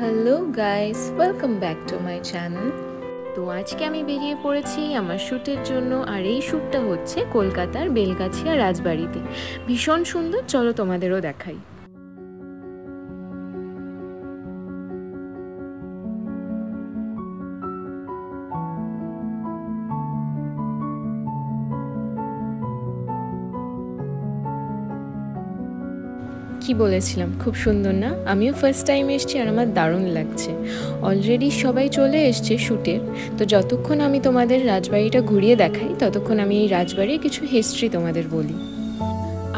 Hello guys, welcome back to my channel. তো আজকে আমি বেরিয়ে পড়েছি আমার শ্যুটের জন্য, আর এই শ্যুটটা হচ্ছে কলকাতার বেলগাছিয়া রাজবাড়িতে। ভীষণ সুন্দর, চলো তোমাদেরও দেখাই। কি বলেছিলাম, খুব সুন্দর না? আমিও ফার্স্ট টাইম এসেছি আর আমার দারুণ লাগছে। অলরেডি সবাই চলে এসছে শ্যুটের। তো যতক্ষণ আমি তোমাদের রাজবাড়িটা ঘুরিয়ে দেখাই, ততক্ষণ আমি এই রাজবাড়ির কিছু হিস্ট্রি তোমাদের বলি।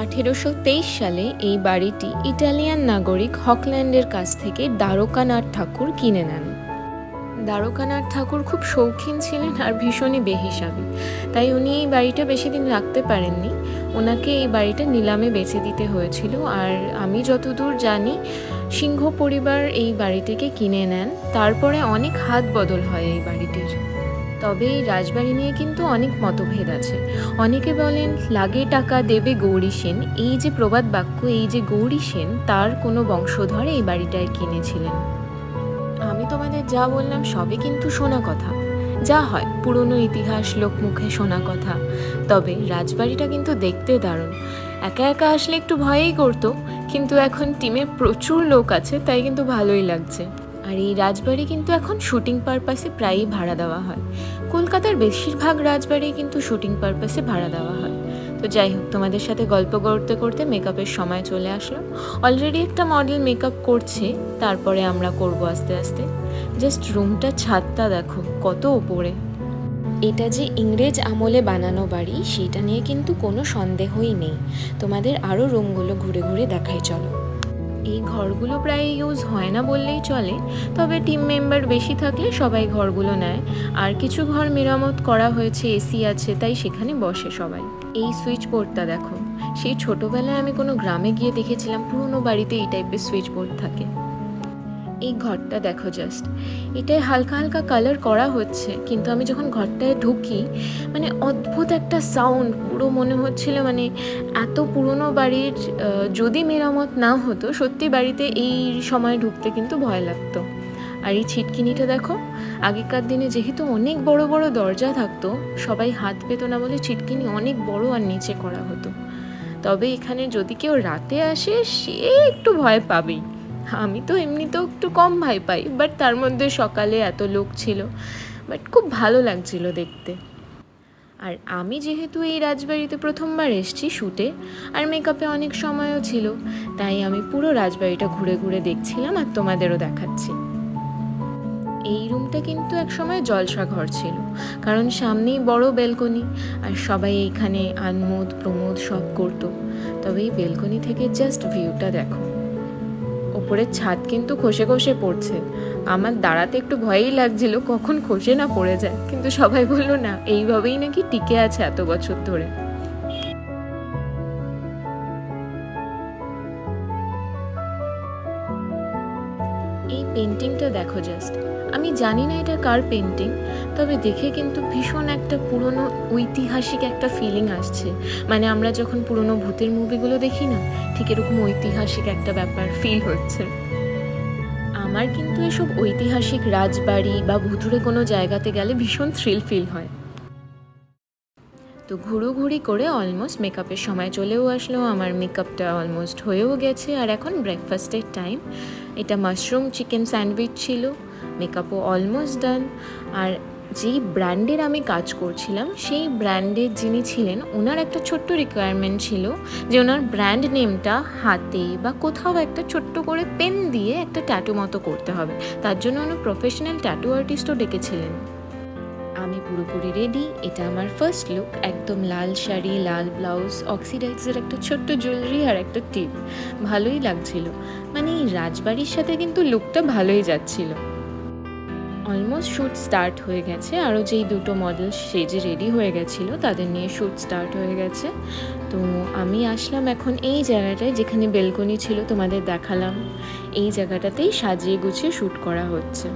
1823 সালে এই বাড়িটি ইটালিয়ান নাগরিক হকল্যান্ডের কাছ থেকে দ্বারকানাথ ঠাকুর কিনে নেন। দ্বারকানাথ ঠাকুর খুব শৌখিন ছিলেন আর ভীষণই বেহিসাবি, তাই উনি এই বাড়িটা বেশি দিন রাখতে পারেননি। ওনাকে এই বাড়িটা নিলামে বেচে দিতে হয়েছিল। আর আমি যতদূর জানি, সিংহ পরিবার এই বাড়িটিকে কিনে নেন। তারপরে অনেক হাত বদল হয় এই বাড়িটির। তবে এই রাজবাড়ি নিয়ে কিন্তু অনেক মতভেদ আছে। অনেকে বলেন লাগে টাকা দেবে গৌরী সেন। এই যে প্রবাদ বাক্য, এই যে গৌরী সেন তার কোনো বংশধর এই বাড়িটায় কিনেছিলেন। আমি তোমাদের যা বললাম সবই কিন্তু শোনা কথা, যা হয় পুরনো ইতিহাস, লোকমুখে শোনা কথা। তবে রাজবাড়িটা কিন্তু দেখতে দারুণ। একা একা আসলে একটু ভয়ই করতো, কিন্তু এখন টিমে প্রচুর লোক আছে, তাই কিন্তু ভালোই লাগছে। আর এই রাজবাড়ি কিন্তু এখন শুটিং পারপাসে প্রায়ই ভাড়া দেওয়া হয়। কলকাতার বেশিরভাগ রাজবাড়ি কিন্তু শুটিং পারপাসে ভাড়া দেওয়া হয়। তো যাই হোক, তোমাদের সাথে গল্প করতে করতে মেকআপের সময় চলে আসলো। অলরেডি একটা মডেল মেকআপ করছে, তারপরে আমরা করব আস্তে আস্তে। জাস্ট রুমটা, ছাদটা দেখো কত ওপরে। এটা যে ইংরেজ আমলে বানানো বাড়ি, সেটা নিয়ে কিন্তু কোনো সন্দেহই নেই। তোমাদের আরও রুমগুলো ঘুরে ঘুরে দেখাই চলো। এই ঘরগুলো প্রায় ইউজ হয় না বললেই চলে, তবে টিম মেম্বার বেশি থাকলে সবাই ঘরগুলো নেয়। আর কিছু ঘর মেরামত করা হয়েছে, এসি আছে, তাই সেখানে বসে সবাই। এই সুইচ বোর্ডটা দেখো, সেই ছোটোবেলায় আমি কোনো গ্রামে গিয়ে দেখেছিলাম পুরনো বাড়িতে এই টাইপের সুইচ বোর্ড থাকে। এই ঘরটা দেখো জাস্ট, এটাই হালকা হালকা কালার করা হচ্ছে, কিন্তু আমি যখন ঘরটায় ঢুকি মানে অদ্ভুত একটা সাউন্ড, পুরো মনে হচ্ছিল মানে এত পুরনো বাড়ির যদি মেরামত না হতো, সত্যি বাড়িতে এই সময় ঢুকতে কিন্তু ভয় লাগতো। আর এই ছিটকিনিটা দেখো, আগেকার দিনে যেহেতু অনেক বড় বড় দরজা থাকতো, সবাই হাত পেতো না বলে ছিটকিনি অনেক বড় আর নিচে করা হতো। তবে এখানে যদি কেউ রাতে আসে, সে একটু ভয় পাবেই। আমি তো এমনিতেও একটু কম ভয় পাই, বাট তার মধ্যে সকালে এত লোক ছিল, বাট খুব ভালো লাগছিল দেখতে। আর আমি যেহেতু এই রাজবাড়িতে প্রথমবার এসেছি শ্যুটে, আর মেকআপে অনেক সময়ও ছিল, তাই আমি পুরো রাজবাড়িটা ঘুরে ঘুরে দেখছিলাম আর তোমাদেরও দেখাচ্ছি। এই রুমটা কিন্তু একসময় জলসা ঘর ছিল, কারণ সামনেই বড় বেলকনি, আর সবাই এইখানে আমোদ প্রমোদ সব করতো। তবে এই বেলকনি থেকে জাস্ট ভিউটা দেখো, ওপরের ছাদ কিন্তু খসে খসে পড়ছে। আমার দাঁড়াতে একটু ভয়ই লাগছিল কখন খসে না পড়ে যায়, কিন্তু সবাই বললো না, এইভাবেই নাকি টিকে আছে এত বছর ধরে। এই পেন্টিংটা দেখো জাস্ট, আমি জানি না এটা কার পেন্টিং, তবে দেখে কিন্তু ভীষণ একটা পুরনো ঐতিহাসিক একটা ফিলিং আসছে। মানে আমরা যখন পুরনো ভূতের মুভিগুলো দেখি না, ঠিক এরকম ঐতিহাসিক একটা ব্যাপার ফিল হচ্ছে। আমার কিন্তু এসব ঐতিহাসিক রাজবাড়ি বা ভুতুড়ে কোনো জায়গাতে গেলে ভীষণ থ্রিল ফিল হয়। তো ঘুরোঘুরি করে অলমোস্ট মেকআপের সময় চলেও আসলো। আমার মেকআপটা অলমোস্ট হয়েও গেছে, আর এখন ব্রেকফাস্টের টাইম। এটা মাশরুম চিকেন স্যান্ডউইচ ছিল, মেকআপও অলমোস্ট ডান। আর যেই ব্র্যান্ডের আমি কাজ করছিলাম, সেই ব্র্যান্ডের যিনি ছিলেন, ওনার একটা ছোট্ট রিকোয়ারমেন্ট ছিল যে ওনার ব্র্যান্ড নেমটা হাতে বা কোথাও একটা ছোট্ট করে পেন দিয়ে একটা ট্যাটু মতো করতে হবে। তার জন্য উনি প্রফেশনাল ট্যাটু আর্টিস্টও ডেকেছিলেন। আমি পুরোপুরি রেডি। এটা আমার ফার্স্ট লুক, একদম লাল শাড়ি, লাল ব্লাউজ, অক্সিডাইজের একটা ছোট্ট জুয়েলারি আর একটা টিপ। ভালোই লাগছিল, মানে এই রাজবাড়ির সাথে কিন্তু লুকটা ভালোই যাচ্ছিল। অলমোস্ট শ্যুট স্টার্ট হয়ে গেছে, আরও যেই দুটো মডেল সেজে রেডি হয়ে গেছিলো তাদের নিয়ে শ্যুট স্টার্ট হয়ে গেছে। তো আমি আসলাম এখন এই জায়গাটায় যেখানে বেলকনি ছিল, তোমাদের দেখালাম। এই জায়গাটাতেই সাজিয়ে গুছিয়ে শ্যুট করা হচ্ছে।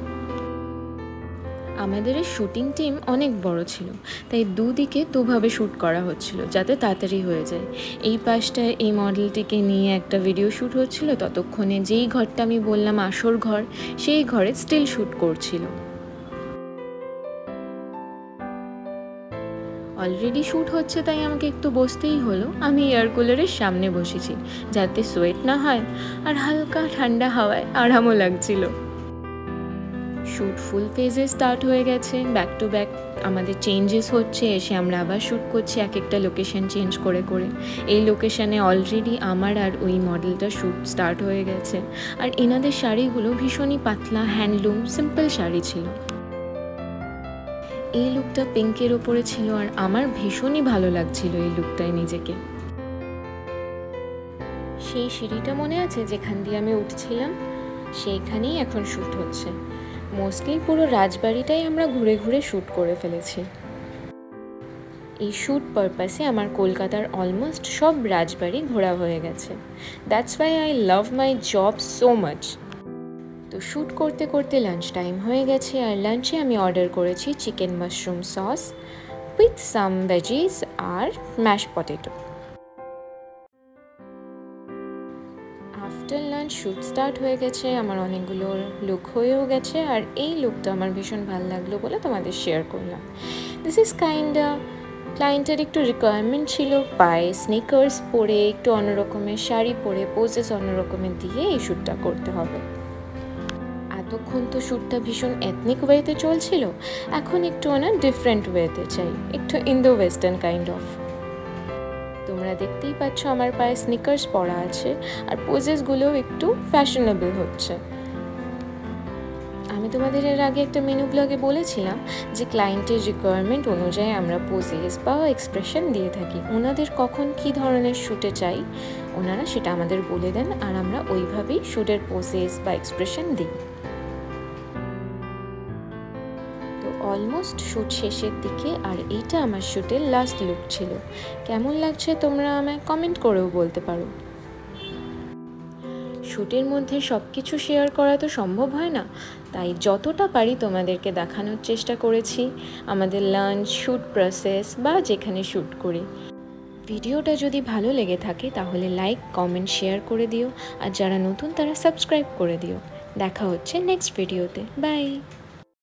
আমাদের এই শ্যুটিং টিম অনেক বড় ছিল, তাই দুদিকে দুভাবে শ্যুট করা হচ্ছিল যাতে তাড়াতাড়ি হয়ে যায়। এই পাশটায় এই মডেলটিকে নিয়ে একটা ভিডিও শ্যুট হচ্ছিল, ততক্ষণে যেই ঘরটা আমি বললাম আসর ঘর, সেই ঘরে স্টিল শ্যুট করছিল। অলরেডি শ্যুট হচ্ছে তাই আমাকে একটু বসতেই হলো। আমি এয়ার কুলারের সামনে বসেছি যাতে সোয়েট না হয়, আর হালকা ঠান্ডা হাওয়ায় আরামও লাগছিল। শ্যুট ফুল ফেজে স্টার্ট হয়ে গেছে, ব্যাক টু ব্যাক আমাদের চেঞ্জেস হচ্ছে, এসে আমরা আবার শ্যুট করছি এক একটা লোকেশন চেঞ্জ করে করে। এই লোকেশানে অলরেডি আমার আর ওই মডেলটা শ্যুট স্টার্ট হয়ে গেছে। আর এনাদের শাড়িগুলো ভীষণই পাতলা হ্যান্ডলুম সিম্পল শাড়ি ছিল। এই লুকটা পিঙ্কের ওপরে ছিল আর আমার ভীষণই ভালো লাগছিল এই লুকটায় নিজেকে। সেই সিঁড়িটা মনে আছে যেখান দিয়ে আমি উঠছিলাম, সেইখানেই এখন শ্যুট হচ্ছে। মোস্টলি পুরো রাজবাড়িটাই আমরা ঘুরে ঘুরে শ্যুট করে ফেলেছি। এই শ্যুট পারপাসে আমার কলকাতার অলমোস্ট সব রাজবাড়ি ঘোরা হয়ে গেছে। That's why I love my job so much. তো শ্যুট করতে করতে লাঞ্চ টাইম হয়ে গেছে, আর লাঞ্চে আমি অর্ডার করেছি chicken mushroom sauce with some veggies আর mash potato. After lunch shoot start হয়ে গেছে, আমার অনেকগুলো লুক হয়েও গেছে, আর এই লুকটা আমার ভীষণ ভালো লাগলো বলে তোমাদের শেয়ার করলাম। দিস ইজ ক্লায়েন্টের একটু রিকোয়ারমেন্ট ছিল পায়ে স্নিকার্স পরে, একটু অন্যরকমের শাড়ি পরে, পোজেস অন্যরকমের দিয়ে এই শ্যুটটা করতে হবে। এতক্ষণ তো শ্যুটটা ভীষণ এথনিক ওয়েতে চলছিল, এখন একটু ডিফারেন্ট ওয়েতে চাই, একটু ইন্দো ওয়েস্টার্ন কাইন্ড অফ। তোমরা দেখতেই পাচ্ছ আমার পায়ে স্নিকার্স পরা আছে, আর পোজেসগুলোও একটু ফ্যাশনেবল হচ্ছে। আমি তোমাদের এর আগে একটা মেনু ব্লগে বলেছিলাম যে ক্লায়েন্টের রিকোয়ারমেন্ট অনুযায়ী আমরা পোজেস বা এক্সপ্রেশন দিয়ে থাকি। ওনাদের কখন কী ধরনের শ্যুটে চাই ওনারা সেটা আমাদের বলে দেন, আর আমরা ওইভাবেই শ্যুটের পোজেস বা এক্সপ্রেশন দিই। তো অলমোস্ট শ্যুট শেষের দিকে, আর এইটা আমার শ্যুটের লাস্ট লুক ছিল। কেমন লাগছে তোমরা আমায় কমেন্ট করেও বলতে পারো। শ্যুটের মধ্যে সব কিছু শেয়ার করা তো সম্ভব হয় না, তাই যতটা পারি তোমাদেরকে দেখানোর চেষ্টা করেছি আমাদের লাঞ্চ, শ্যুট প্রসেস বা যেখানে শ্যুট করি। ভিডিওটা যদি ভালো লেগে থাকে তাহলে লাইক, কমেন্ট, শেয়ার করে দিও, আর যারা নতুন তারা সাবস্ক্রাইব করে দিও। দেখা হচ্ছে নেক্সট ভিডিওতে। বাই।